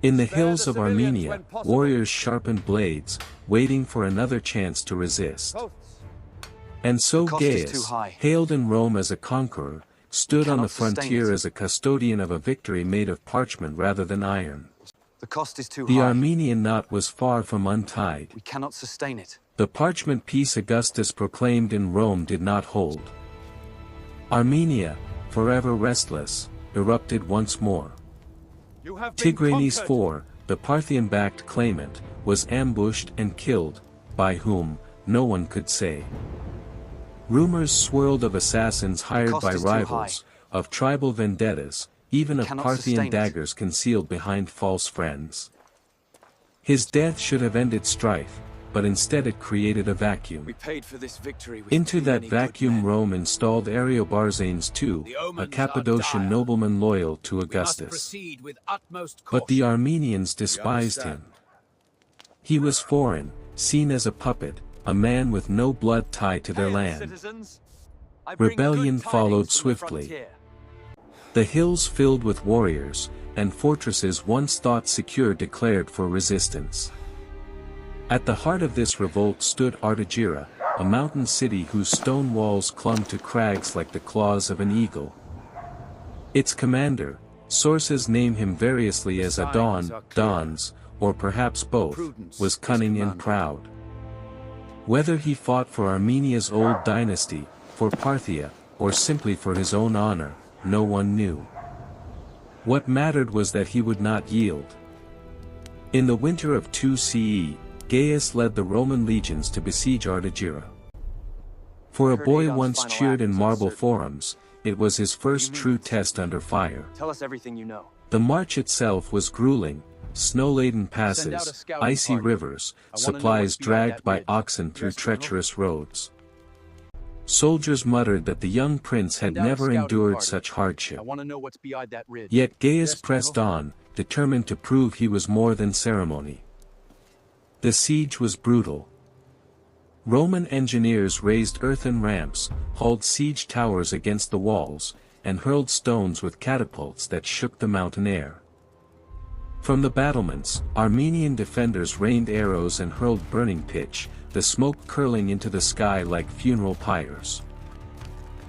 In the hills of Armenia, warriors sharpened blades, waiting for another chance to resist. And so Gaius, hailed in Rome as a conqueror, stood on the frontier as a custodian of a victory made of parchment rather than iron. The Armenian knot was far from untied. We cannot sustain it. The parchment peace Augustus proclaimed in Rome did not hold. Armenia, forever restless, erupted once more. Tigranes IV, the Parthian-backed claimant, was ambushed and killed, by whom, no one could say. Rumors swirled of assassins hired by rivals, of tribal vendettas, even of Parthian daggers concealed behind false friends. His death should have ended strife, but instead it created a vacuum. We paid for this victory with Into too that many good vacuum men. Rome installed Ariobarzanes II, The a omens are Cappadocian dire. nobleman loyal to We must Augustus. proceed with utmost But the caution. Armenians despised him. He was foreign, seen as a puppet, a man with no blood tie to their Hail, land. citizens. I bring Rebellion good tidings followed from the swiftly. frontier. The hills filled with warriors, and fortresses once thought secure declared for resistance. At the heart of this revolt stood Artagira, a mountain city whose stone walls clung to crags like the claws of an eagle. Its commander, sources name him variously as Adon, Dons, or perhaps both, was cunning and proud. Whether he fought for Armenia's old dynasty, for Parthia, or simply for his own honor, no one knew. What mattered was that he would not yield. In the winter of 2 CE, Gaius led the Roman legions to besiege Artagira. For a boy once cheered in marble forums, it was his first true test under fire. Tell us everything you know. The march itself was grueling, snow-laden passes, icy rivers, supplies dragged by oxen through treacherous roads. Soldiers muttered that the young prince had never endured such hardship. I want to know what's behind that ridge. Yet Gaius pressed on, determined to prove he was more than ceremony. The siege was brutal. Roman engineers raised earthen ramps, hauled siege towers against the walls, and hurled stones with catapults that shook the mountain air. From the battlements, Armenian defenders rained arrows and hurled burning pitch, the smoke curling into the sky like funeral pyres.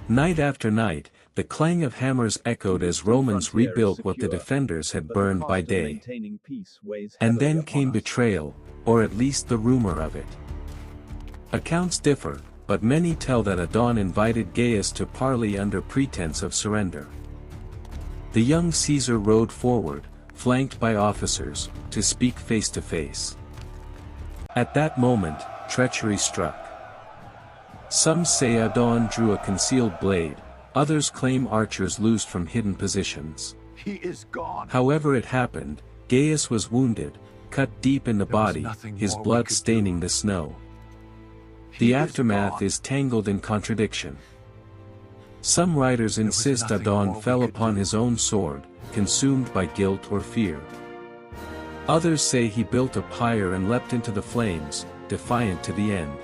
Night after night, the clang of hammers echoed as Romans rebuilt what the defenders had burned by day. And then came betrayal, or at least the rumor of it. Accounts differ, but many tell that Adon invited Gaius to parley under pretense of surrender. The young Caesar rode forward, flanked by officers, to speak face to face. At that moment, treachery struck. Some say Adon drew a concealed blade, others claim archers loosed from hidden positions. He is gone. However it happened, Gaius was wounded, cut deep in the body, his blood staining the snow. The aftermath is tangled in contradiction. Some writers insist Adon fell upon his own sword, consumed by guilt or fear. Others say he built a pyre and leapt into the flames, defiant to the end.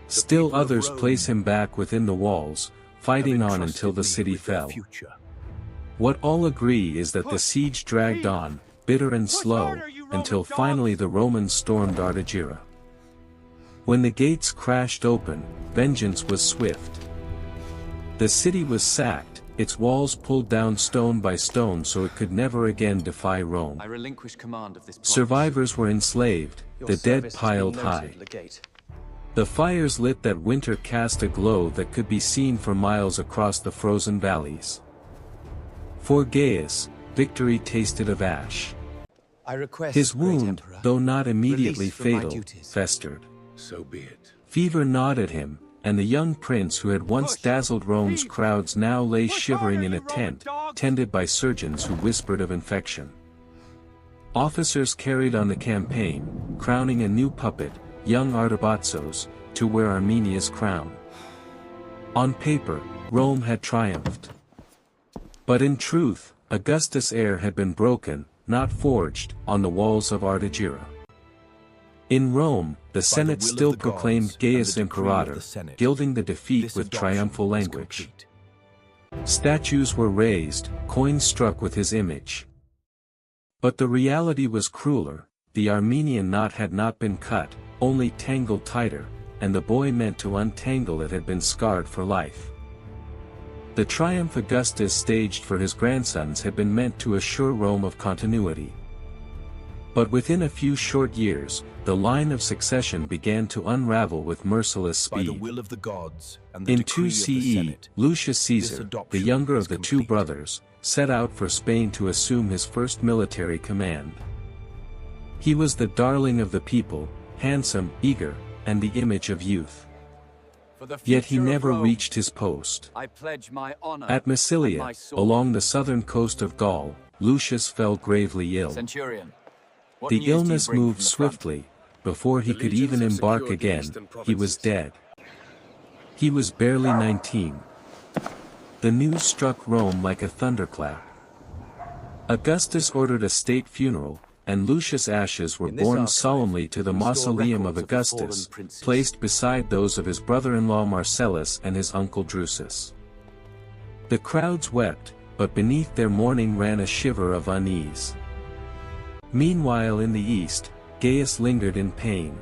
Still others place him back within the walls, fighting on until the city fell. What all agree is that the siege dragged on, bitter and slow, until finally the Romans stormed Artagira. When the gates crashed open, vengeance was swift. The city was sacked, its walls pulled down stone by stone so it could never again defy Rome. I relinquish command of this province. Survivors were enslaved, the dead piled high. The fires lit that winter cast a glow that could be seen for miles across the frozen valleys. For Gaius, victory tasted of ash. His wound, though not immediately fatal, festered. So be it. Fever gnawed at him, and the young prince who had once dazzled Rome's crowds now lay shivering in a tent, tended by surgeons who whispered of infection. Officers carried on the campaign, crowning a new puppet, young Artabatzos, to wear Arminia's crown. On paper, Rome had triumphed. But in truth, Augustus' heir had been broken, not forged, on the walls of Artagira. In Rome, the Senate still proclaimed Gaius Imperator, gilding the defeat with triumphal language. Statues were raised, coins struck with his image. But the reality was crueler, the Armenian knot had not been cut, only tangled tighter, and the boy meant to untangle it had been scarred for life. The triumph Augustus staged for his grandsons had been meant to assure Rome of continuity. But within a few short years, the line of succession began to unravel with merciless speed. By the will of the gods and the In decree 2 of the CE, Senate, Lucius this Caesar, the adoption younger is of the two complete. brothers, set out for Spain to assume his first military command. He was the darling of the people, handsome, eager, and the image of youth. For the Yet he future of never Rome, reached his post. I pledge my honor At and my Massilia, sword. along the southern coast of Gaul, Lucius fell gravely ill. Centurion, what The news do you illness bring moved from the front? swiftly, before he could even embark again, he was dead. He was barely 19. The news struck Rome like a thunderclap. Augustus ordered a state funeral, and Lucius' ashes were borne solemnly to the mausoleum of Augustus, placed beside those of his brother-in-law Marcellus and his uncle Drusus. The crowds wept, but beneath their mourning ran a shiver of unease. Meanwhile in the east, Gaius lingered in pain.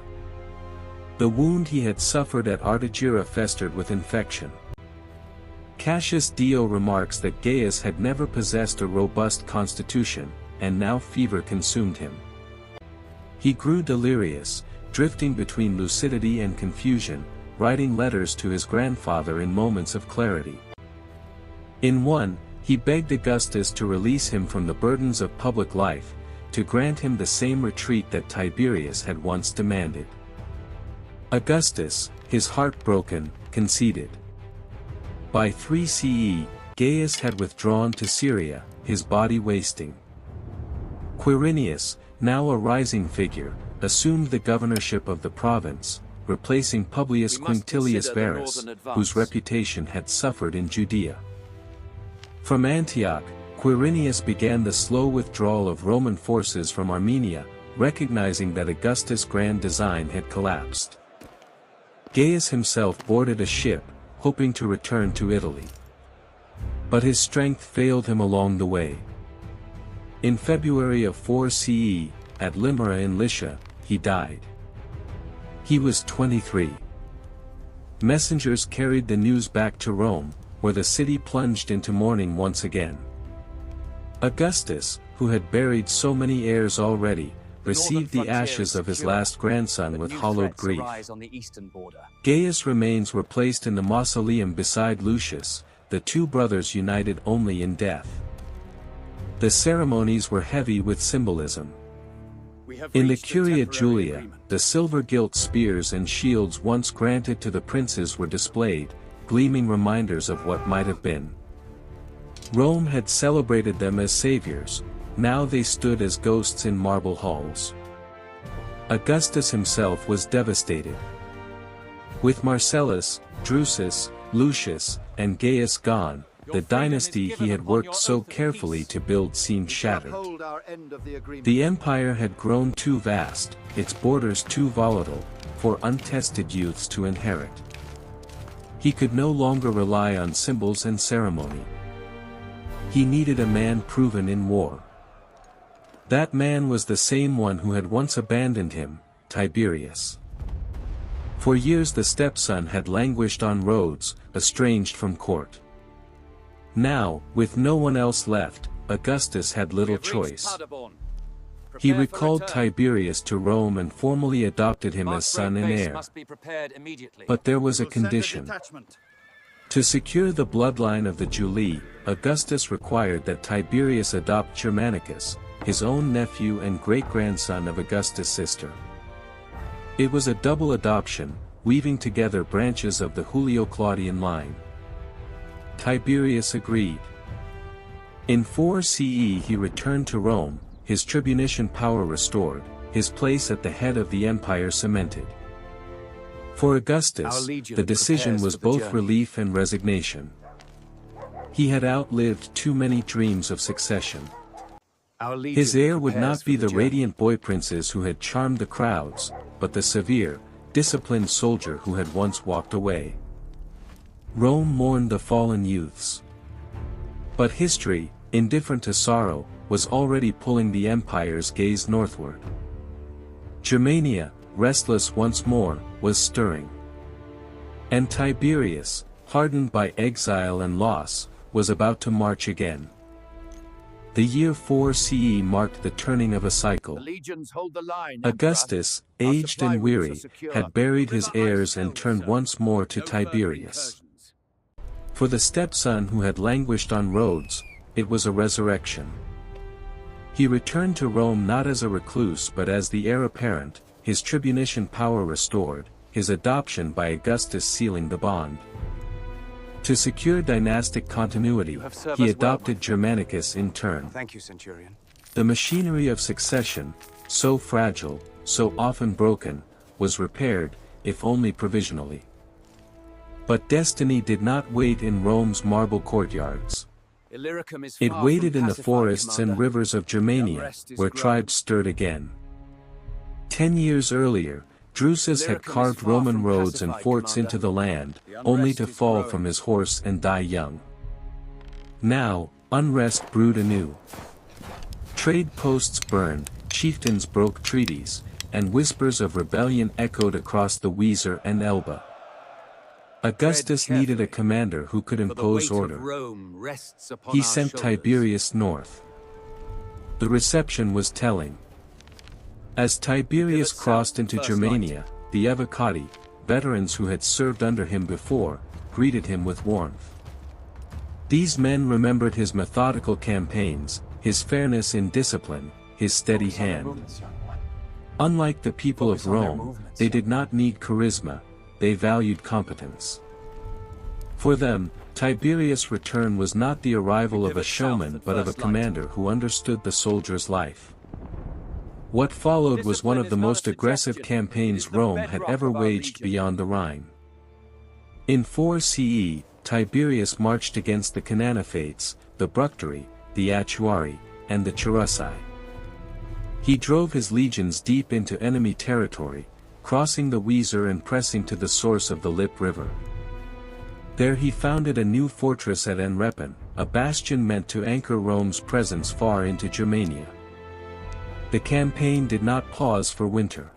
The wound he had suffered at Artagira festered with infection. Cassius Dio remarks that Gaius had never possessed a robust constitution, and now fever consumed him. He grew delirious, drifting between lucidity and confusion, writing letters to his grandfather in moments of clarity. In one, he begged Augustus to release him from the burdens of public life, to grant him the same retreat that Tiberius had once demanded. Augustus, his heart broken, conceded. By 3 CE, Gaius had withdrawn to Syria, his body wasting. Quirinius, now a rising figure, assumed the governorship of the province, replacing Publius Quintilius Varus, whose reputation had suffered in Judea. From Antioch, Quirinius began the slow withdrawal of Roman forces from Armenia, recognizing that Augustus' grand design had collapsed. Gaius himself boarded a ship, hoping to return to Italy. But his strength failed him along the way. In February of 4 CE, at Limera in Lycia, he died. He was 23. Messengers carried the news back to Rome, where the city plunged into mourning once again. Augustus, who had buried so many heirs already, received the ashes of his last grandson with hollowed grief. Gaius' remains were placed in the mausoleum beside Lucius, the two brothers united only in death. The ceremonies were heavy with symbolism. In the Curia Julia, the silver-gilt spears and shields once granted to the princes were displayed, gleaming reminders of what might have been. Rome had celebrated them as saviors, now they stood as ghosts in marble halls. Augustus himself was devastated. With Marcellus, Drusus, Lucius, and Gaius gone, the dynasty he had worked so carefully to build seemed shattered. The empire had grown too vast, its borders too volatile, for untested youths to inherit. He could no longer rely on symbols and ceremony. He needed a man proven in war. That man was the same one who had once abandoned him, Tiberius. For years the stepson had languished on roads, estranged from court. Now, with no one else left, Augustus had little choice. He recalled Tiberius to Rome and formally adopted him as son and heir. But there was a condition. To secure the bloodline of the Julii, Augustus required that Tiberius adopt Germanicus, his own nephew and great-grandson of Augustus' sister. It was a double adoption, weaving together branches of the Julio-Claudian line. Tiberius agreed. In 4 CE he returned to Rome, his tribunician power restored, his place at the head of the empire cemented. For Augustus, the decision was both relief and resignation. He had outlived too many dreams of succession. His heir would not be the radiant boy princes who had charmed the crowds, but the severe, disciplined soldier who had once walked away. Rome mourned the fallen youths. But history, indifferent to sorrow, was already pulling the empire's gaze northward. Germania, restless once more, was stirring. And Tiberius, hardened by exile and loss, was about to march again. The year 4 CE marked the turning of a cycle. Augustus, aged and weary, had buried his heirs and turned once more to Tiberius. For the stepson who had languished on roads, it was a resurrection. He returned to Rome not as a recluse but as the heir apparent, his tribunician power restored, his adoption by Augustus sealing the bond. To secure dynastic continuity, he adopted Germanicus in turn. Thank you, Centurion. The machinery of succession, so fragile, so often broken, was repaired, if only provisionally. But destiny did not wait in Rome's marble courtyards. Illyricum is It far waited from in the pacified, forests Commander. and rivers of Germania, unrest is where growing. tribes stirred again. 10 years earlier, Drusus had Illyricum is carved far Roman from roads and pacified, forts Commander. into the land, The only unrest to is fall growing. from his horse and die young. Now, unrest brewed anew. Trade posts burned, chieftains broke treaties, and whispers of rebellion echoed across the Weser and Elbe. Augustus Tread needed a carefully, commander who could for the impose weight of order. Rome rests upon He our sent shoulders. Tiberius north. The reception was telling. As Tiberius Pivot crossed south, into first Germania, the Evocati, veterans who had served under him before, greeted him with warmth. These men remembered his methodical campaigns, his fairness in discipline, his steady hand. Unlike the people of Rome, they did not need charisma, they valued competence. For them, Tiberius' return was not the arrival of a showman but of a commander who understood the soldier's life. What followed was one of the most aggressive campaigns Rome had ever waged beyond the Rhine. In 4 CE, Tiberius marched against the Cananophates, the Bructeri, the Achuari, and the Cherusei. He drove his legions deep into enemy territory, crossing the Weser and pressing to the source of the Lippe River. There he founded a new fortress at Enrepen, a bastion meant to anchor Rome's presence far into Germania. The campaign did not pause for winter.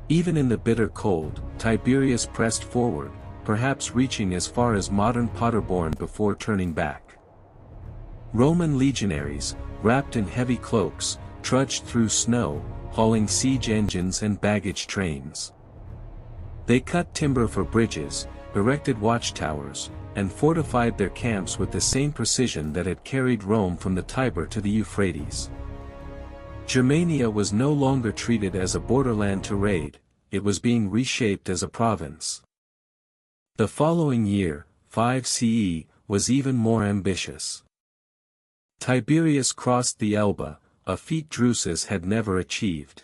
Even in the bitter cold, Tiberius pressed forward, perhaps reaching as far as modern Paderborn before turning back. Roman legionaries, wrapped in heavy cloaks, trudged through snow, hauling siege engines and baggage trains. They cut timber for bridges, erected watchtowers, and fortified their camps with the same precision that had carried Rome from the Tiber to the Euphrates. Germania was no longer treated as a borderland to raid, it was being reshaped as a province. The following year, 5 CE, was even more ambitious. Tiberius crossed the Elbe, a feat Drusus had never achieved.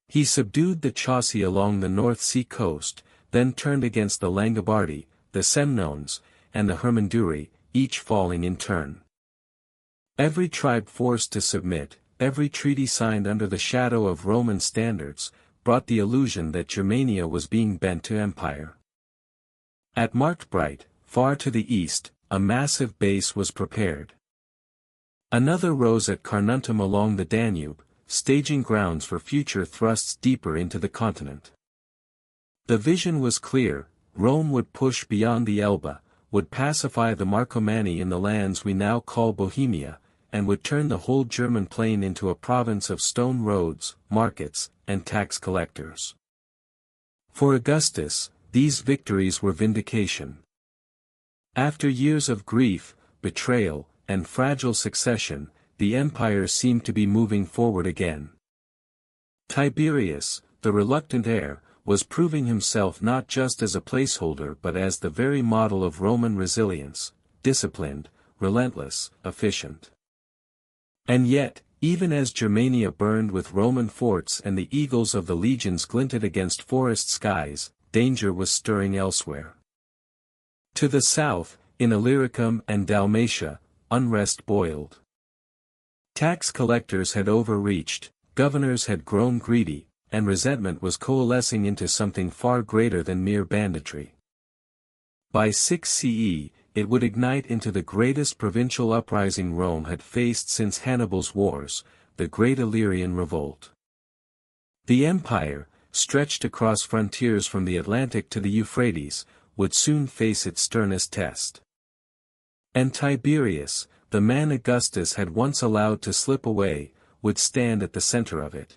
He subdued the Chauci along the North Sea coast, then turned against the Langobardi, the Semnones, and the Hermunduri, each falling in turn. Every tribe forced to submit, every treaty signed under the shadow of Roman standards, brought the illusion that Germania was being bent to empire. At Marktbreit, far to the east, a massive base was prepared. Another rose at Carnuntum along the Danube, staging grounds for future thrusts deeper into the continent. The vision was clear: Rome would push beyond the Elbe, would pacify the Marcomanni in the lands we now call Bohemia, and would turn the whole German plain into a province of stone roads, markets, and tax collectors. For Augustus, these victories were vindication. After years of grief, betrayal, and fragile succession, the empire seemed to be moving forward again. Tiberius, the reluctant heir, was proving himself not just as a placeholder but as the very model of Roman resilience, disciplined, relentless, efficient. And yet, even as Germania burned with Roman forts and the eagles of the legions glinted against forest skies, danger was stirring elsewhere. To the south, in Illyricum and Dalmatia, unrest boiled. Tax collectors had overreached, governors had grown greedy, and resentment was coalescing into something far greater than mere banditry. By 6 CE, it would ignite into the greatest provincial uprising Rome had faced since Hannibal's wars, the Great Illyrian Revolt. The empire, stretched across frontiers from the Atlantic to the Euphrates, would soon face its sternest test. And Tiberius, the man Augustus had once allowed to slip away, would stand at the center of it.